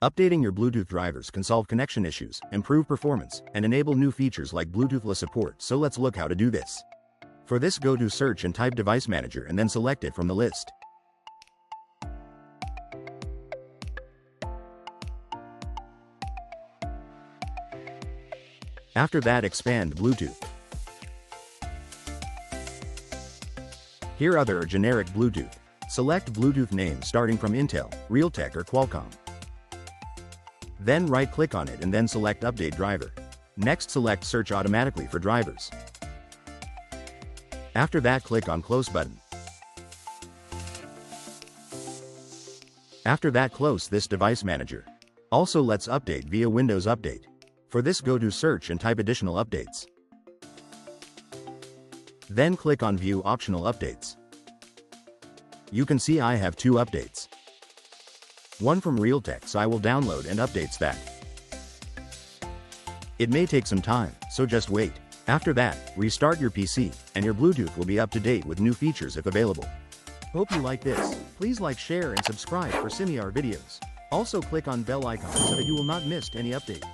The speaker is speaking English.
Updating your Bluetooth drivers can solve connection issues, improve performance, and enable new features like Bluetooth support, so let's look how to do this. For this, go to Search and type Device Manager and then select it from the list. After that, expand Bluetooth. Here other are generic Bluetooth. Select Bluetooth name starting from Intel, Realtek or Qualcomm. Then right-click on it and then select Update Driver. Next, select Search automatically for drivers. After that, click on Close button. After that, close this device manager. Also, let's update via Windows Update. For this, go to Search and type Additional Updates. Then click on View Optional Updates. You can see I have 2 updates. One from Realtek, so I will download and updates that. It may take some time, so just wait. After that, restart your PC, and your Bluetooth will be up to date with new features if available. Hope you like this. Please like, share and subscribe for similar videos. Also click on bell icon so that you will not miss any update.